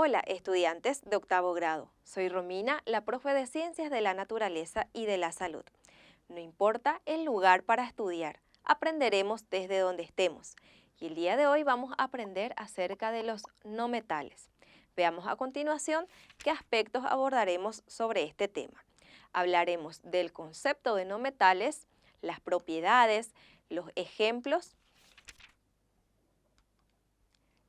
Hola, estudiantes de octavo grado. Soy Romina, la profe de Ciencias de la Naturaleza y de la Salud. No importa el lugar para estudiar, aprenderemos desde donde estemos. Y el día de hoy vamos a aprender acerca de los no metales. Veamos a continuación qué aspectos abordaremos sobre este tema. Hablaremos del concepto de no metales, las propiedades, los ejemplos.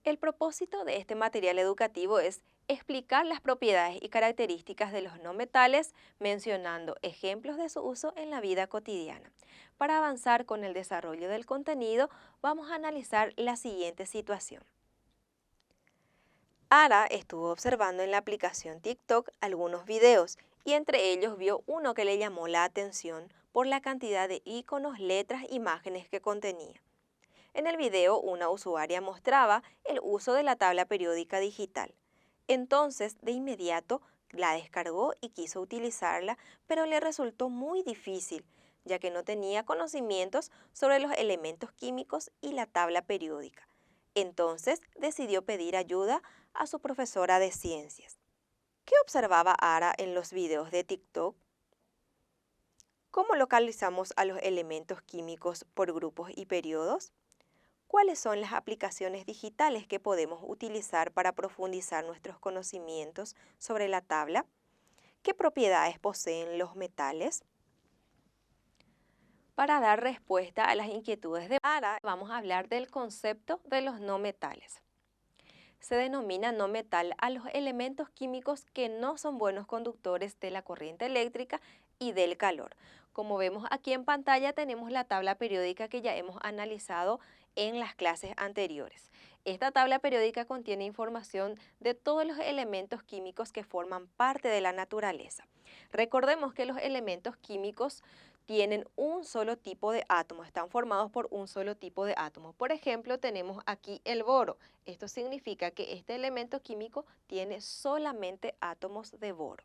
El propósito de este material educativo es explicar las propiedades y características de los no metales, mencionando ejemplos de su uso en la vida cotidiana. Para avanzar con el desarrollo del contenido, vamos a analizar la siguiente situación. Ara estuvo observando en la aplicación TikTok algunos videos y entre ellos vio uno que le llamó la atención por la cantidad de iconos, letras, imágenes que contenía. En el video, una usuaria mostraba el uso de la tabla periódica digital. Entonces, de inmediato, la descargó y quiso utilizarla, pero le resultó muy difícil, ya que no tenía conocimientos sobre los elementos químicos y la tabla periódica. Entonces, decidió pedir ayuda a su profesora de ciencias. ¿Qué observaba Ara en los videos de TikTok? ¿Cómo localizamos a los elementos químicos por grupos y periodos? ¿Cuáles son las aplicaciones digitales que podemos utilizar para profundizar nuestros conocimientos sobre la tabla? ¿Qué propiedades poseen los metales? Para dar respuesta a las inquietudes de Ara, vamos a hablar del concepto de los no metales. Se denomina no metal a los elementos químicos que no son buenos conductores de la corriente eléctrica y del calor. Como vemos aquí en pantalla tenemos la tabla periódica que ya hemos analizado en las clases anteriores. Esta tabla periódica contiene información de todos los elementos químicos que forman parte de la naturaleza. Recordemos que los elementos químicos tienen un solo tipo de átomo, están formados por un solo tipo de átomo. Por ejemplo, tenemos aquí el boro. Esto significa que este elemento químico tiene solamente átomos de boro.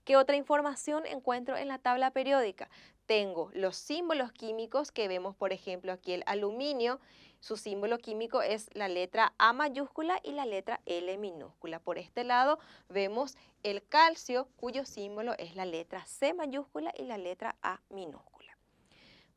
¿Qué otra información encuentro en la tabla periódica? Tengo los símbolos químicos que vemos, por ejemplo, aquí el aluminio. Su símbolo químico es la letra A mayúscula y la letra L minúscula. Por este lado vemos el calcio, cuyo símbolo es la letra C mayúscula y la letra A minúscula.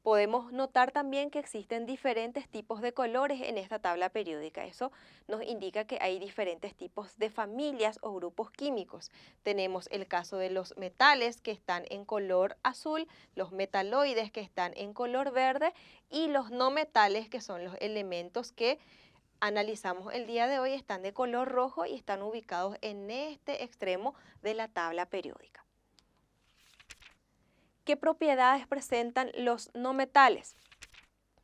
Podemos notar también que existen diferentes tipos de colores en esta tabla periódica. Eso nos indica que hay diferentes tipos de familias o grupos químicos. Tenemos el caso de los metales que están en color azul, los metaloides que están en color verde y los no metales que son los elementos que analizamos el día de hoy están de color rojo y están ubicados en este extremo de la tabla periódica. ¿Qué propiedades presentan los no metales?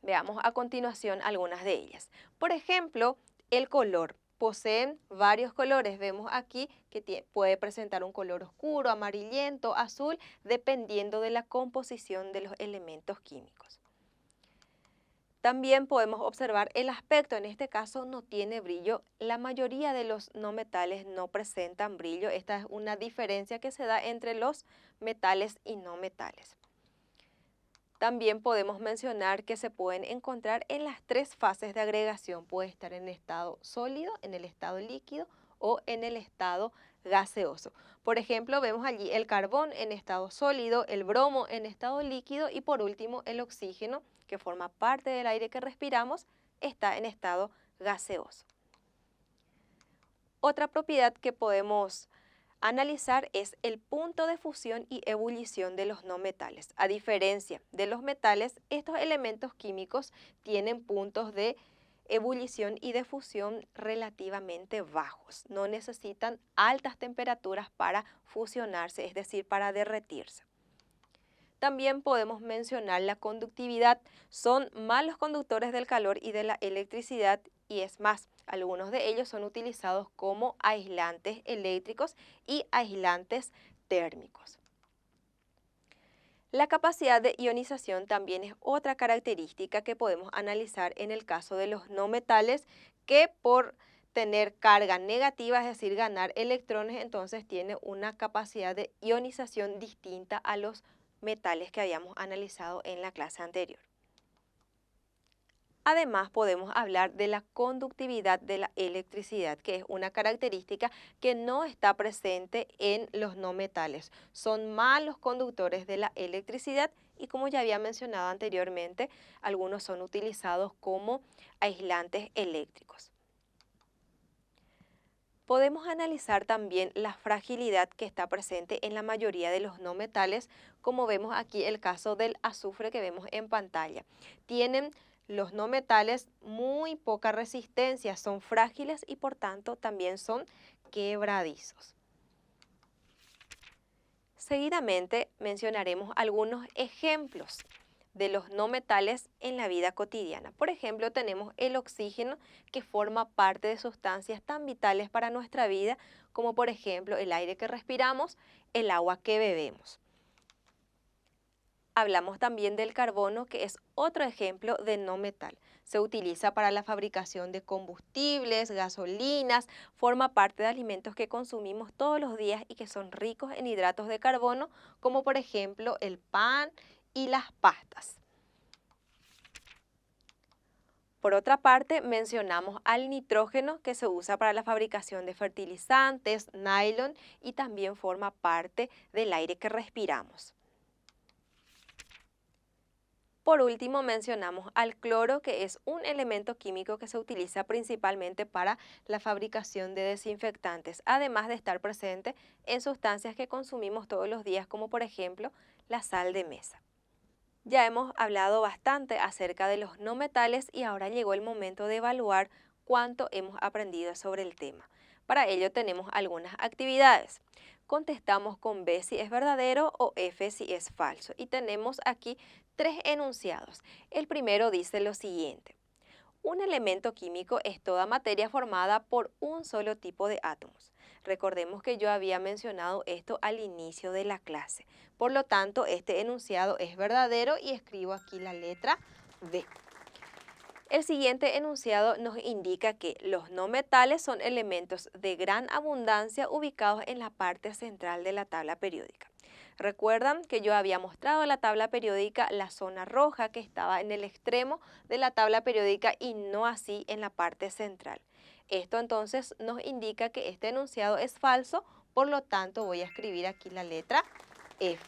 Veamos a continuación algunas de ellas. Por ejemplo, el color. Poseen varios colores. Vemos aquí que puede presentar un color oscuro, amarillento, azul, dependiendo de la composición de los elementos químicos. También podemos observar el aspecto, en este caso no tiene brillo. La mayoría de los no metales no presentan brillo. Esta es una diferencia que se da entre los metales y no metales. También podemos mencionar que se pueden encontrar en las tres fases de agregación. Puede estar en el estado sólido, en el estado líquido o en el estado gaseoso. Por ejemplo, vemos allí el carbón en estado sólido, el bromo en estado líquido y por último el oxígeno, que forma parte del aire que respiramos, está en estado gaseoso. Otra propiedad que podemos analizar es el punto de fusión y ebullición de los no metales. A diferencia de los metales, estos elementos químicos tienen puntos de ebullición y de fusión relativamente bajos. No necesitan altas temperaturas para fusionarse, es decir, para derretirse. También podemos mencionar la conductividad. Son malos conductores del calor y de la electricidad y es más, algunos de ellos son utilizados como aislantes eléctricos y aislantes térmicos. La capacidad de ionización también es otra característica que podemos analizar en el caso de los no metales que por tener carga negativa, es decir, ganar electrones, entonces tiene una capacidad de ionización distinta a los metales que habíamos analizado en la clase anterior. Además, podemos hablar de la conductividad de la electricidad, que es una característica que no está presente en los no metales. Son malos conductores de la electricidad y, como ya había mencionado anteriormente, algunos son utilizados como aislantes eléctricos. Podemos analizar también la fragilidad que está presente en la mayoría de los no metales, como vemos aquí el caso del azufre que vemos en pantalla. Tienen los no metales muy poca resistencia, son frágiles y por tanto también son quebradizos. Seguidamente mencionaremos algunos ejemplos de los no metales en la vida cotidiana. Por ejemplo, tenemos el oxígeno, que forma parte de sustancias tan vitales para nuestra vida como por ejemplo el aire que respiramos, el agua que bebemos. Hablamos también del carbono, que es otro ejemplo de no metal. Se utiliza para la fabricación de combustibles, gasolinas, forma parte de alimentos que consumimos todos los días y que son ricos en hidratos de carbono, como por ejemplo el pan y las pastas. Por otra parte, mencionamos al nitrógeno, que se usa para la fabricación de fertilizantes, nylon y también forma parte del aire que respiramos. Por último, mencionamos al cloro, que es un elemento químico que se utiliza principalmente para la fabricación de desinfectantes, además de estar presente en sustancias que consumimos todos los días, como por ejemplo la sal de mesa. Ya hemos hablado bastante acerca de los no metales y ahora llegó el momento de evaluar cuánto hemos aprendido sobre el tema. Para ello tenemos algunas actividades. Contestamos con B si es verdadero o F si es falso. Y tenemos aquí 3 enunciados. El primero dice lo siguiente: un elemento químico es toda materia formada por un solo tipo de átomos. Recordemos que yo había mencionado esto al inicio de la clase. Por lo tanto, este enunciado es verdadero y escribo aquí la letra D. El siguiente enunciado nos indica que los no metales son elementos de gran abundancia ubicados en la parte central de la tabla periódica. Recuerdan que yo había mostrado en la tabla periódica la zona roja que estaba en el extremo de la tabla periódica y no así en la parte central. Esto entonces nos indica que este enunciado es falso, por lo tanto voy a escribir aquí la letra F.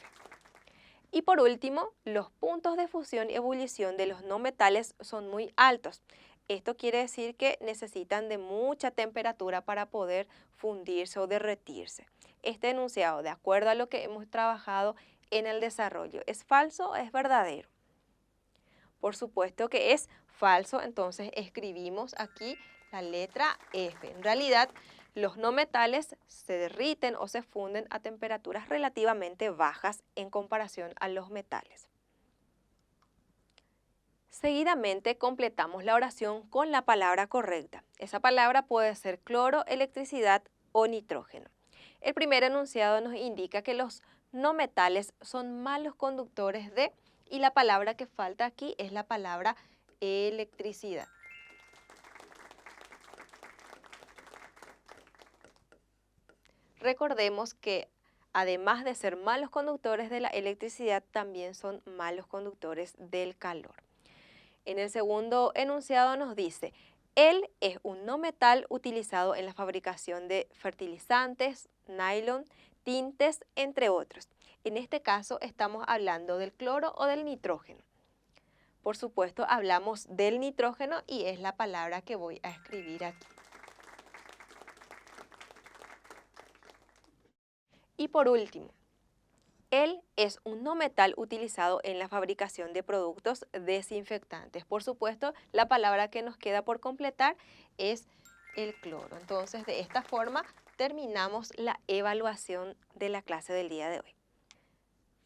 Y por último, los puntos de fusión y ebullición de los no metales son muy altos. Esto quiere decir que necesitan de mucha temperatura para poder fundirse o derretirse. Este enunciado, de acuerdo a lo que hemos trabajado en el desarrollo, ¿es falso o es verdadero? Por supuesto que es falso, entonces escribimos aquí la letra F. En realidad, los no metales se derriten o se funden a temperaturas relativamente bajas en comparación a los metales. Seguidamente completamos la oración con la palabra correcta. Esa palabra puede ser cloro, electricidad o nitrógeno. El primer enunciado nos indica que los no metales son malos conductores de, y la palabra que falta aquí es la palabra electricidad. Recordemos que además de ser malos conductores de la electricidad, también son malos conductores del calor. En el segundo enunciado nos dice: él es un no metal utilizado en la fabricación de fertilizantes, nylon, tintes, entre otros. En este caso estamos hablando del cloro o del nitrógeno. Por supuesto, hablamos del nitrógeno y es la palabra que voy a escribir aquí. Y por último, él es un no metal utilizado en la fabricación de productos desinfectantes. Por supuesto, la palabra que nos queda por completar es el cloro. Entonces, de esta forma terminamos la evaluación de la clase del día de hoy.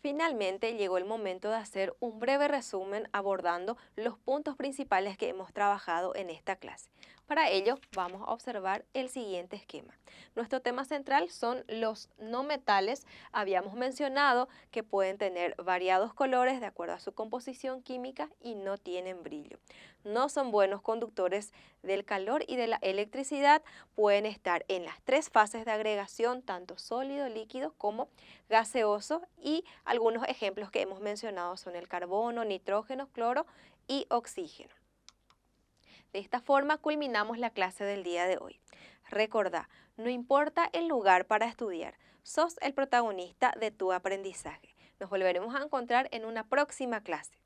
Finalmente llegó el momento de hacer un breve resumen abordando los puntos principales que hemos trabajado en esta clase. Para ello vamos a observar el siguiente esquema. Nuestro tema central son los no metales. Habíamos mencionado que pueden tener variados colores de acuerdo a su composición química y no tienen brillo. No son buenos conductores del calor y de la electricidad. Pueden estar en las 3 fases de agregación, tanto sólido, líquido como gaseoso, y algunos ejemplos que hemos mencionado son el carbono, nitrógeno, cloro y oxígeno. De esta forma culminamos la clase del día de hoy. Recordá, no importa el lugar para estudiar, sos el protagonista de tu aprendizaje. Nos volveremos a encontrar en una próxima clase.